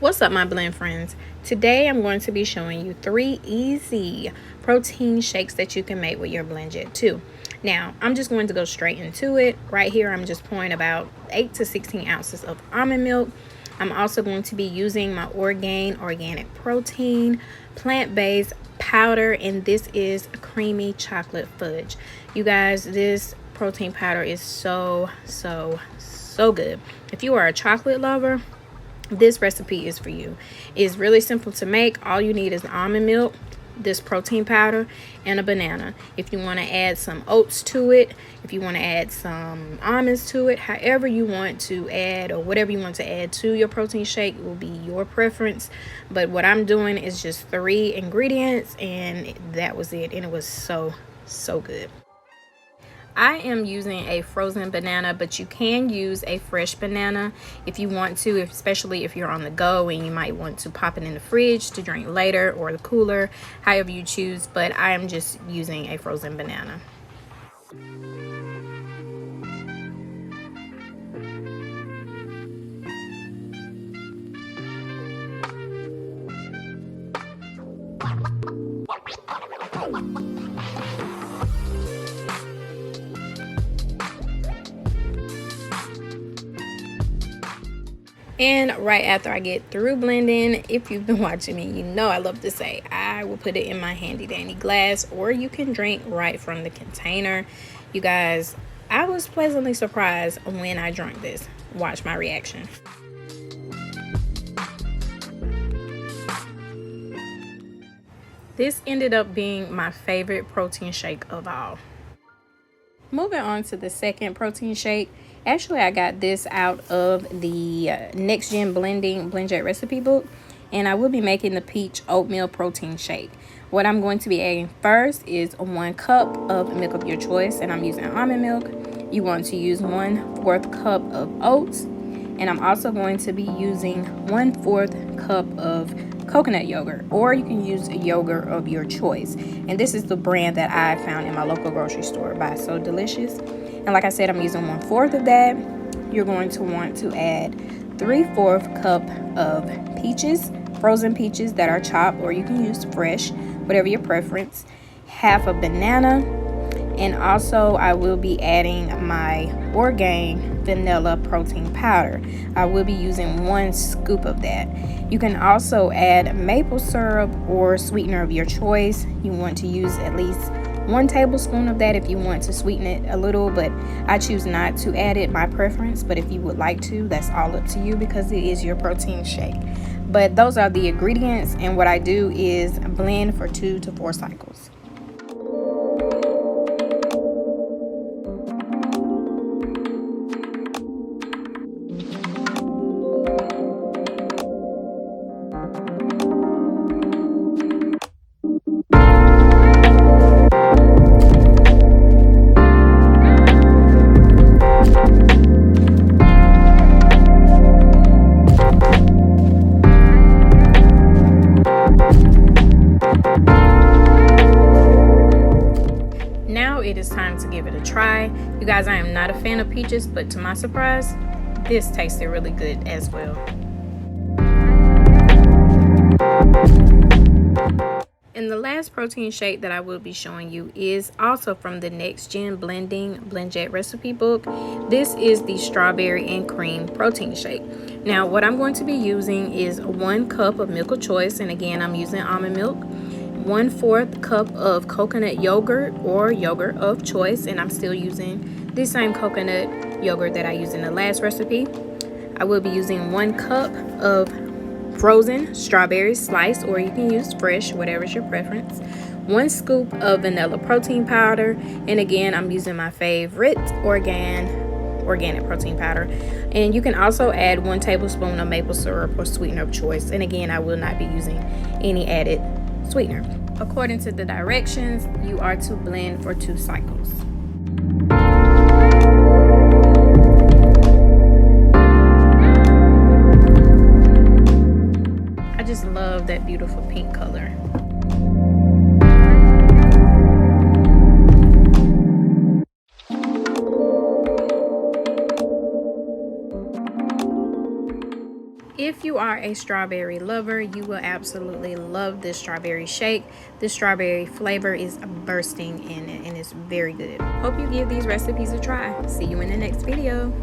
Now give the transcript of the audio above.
What's up, my blend friends? Today I'm going to be showing you 3 easy protein shakes that you can make with your BlendJet 2. Now I'm just going to go straight into it. Right here I'm just pouring about 8 to 16 ounces of almond milk. I'm also going to be using my Orgain organic protein plant-based powder, and this is creamy chocolate fudge. You guys, this protein powder is so good. If you are a chocolate lover, this recipe is for you. It's really simple to make. All you need is almond milk, this protein powder, and a banana. If you want to add some oats to it, if you want to add some almonds to it, however you want to add, or whatever you want to add to your protein shake will be your preference. But what I'm doing is just 3 ingredients, and that was it, and it was so good. I am using a frozen banana, but you can use a fresh banana if you want to, especially if you're on the go and you might want to pop it in the fridge to drink later, or the cooler, however you choose. But I am just using a frozen banana. And right after I get through blending, if you've been watching me, you know I love to say I will put it in my handy dandy glass, or you can drink right from the container. You guys, I was pleasantly surprised when I drank this. Watch my reaction. This ended up being my favorite protein shake of all. Moving on to the second protein shake. Actually, I got this out of the Next Gen BlendJet recipe book, and I will be making the peach oatmeal protein shake. What I'm going to be adding first is 1 cup of milk of your choice, and I'm using almond milk. You want to use 1/4 cup of oats, and I'm also going to be using 1/4 cup of coconut yogurt, or you can use a yogurt of your choice. And this is the brand that I found in my local grocery store by So Delicious. And like I said, I'm using 1/4 of that. You're going to want to add 3/4 cup of peaches, frozen peaches that are chopped, or you can use fresh, whatever your preference. Half a banana, and also I will be adding my Orgain vanilla protein powder. I will be using 1 scoop of that. You can also add maple syrup or sweetener of your choice. You want to use at least 1 tablespoon of that if you want to sweeten it a little, but I choose not to add it, my preference. But if you would like to, that's all up to you, because it is your protein shake. But those are the ingredients, and what I do is blend for 2 to 4 cycles. Now it is time to give it a try. You guys, I am not a fan of peaches, but to my surprise, this tasted really good as well. And the last protein shake that I will be showing you is also from the Next Gen BlendJet recipe book. This is the strawberry and cream protein shake. Now what I'm going to be using is 1 cup of milk of choice, and again I'm using almond milk. 1/4 cup of coconut yogurt or yogurt of choice, and I'm still using the same coconut yogurt that I used in the last recipe. I will be using 1 cup of frozen strawberry slice, or you can use fresh, whatever's your preference. 1 scoop of vanilla protein powder, and again I'm using my favorite organic protein powder. And you can also add 1 tablespoon of maple syrup or sweetener of choice, and again I will not be using any added sweetener. According to the directions, you are to blend for 2 cycles. I just love that beautiful pink color. If you are a strawberry lover, you will absolutely love this strawberry shake. The strawberry flavor is bursting in it and it's very good. Hope you give these recipes a try. See you in the next video.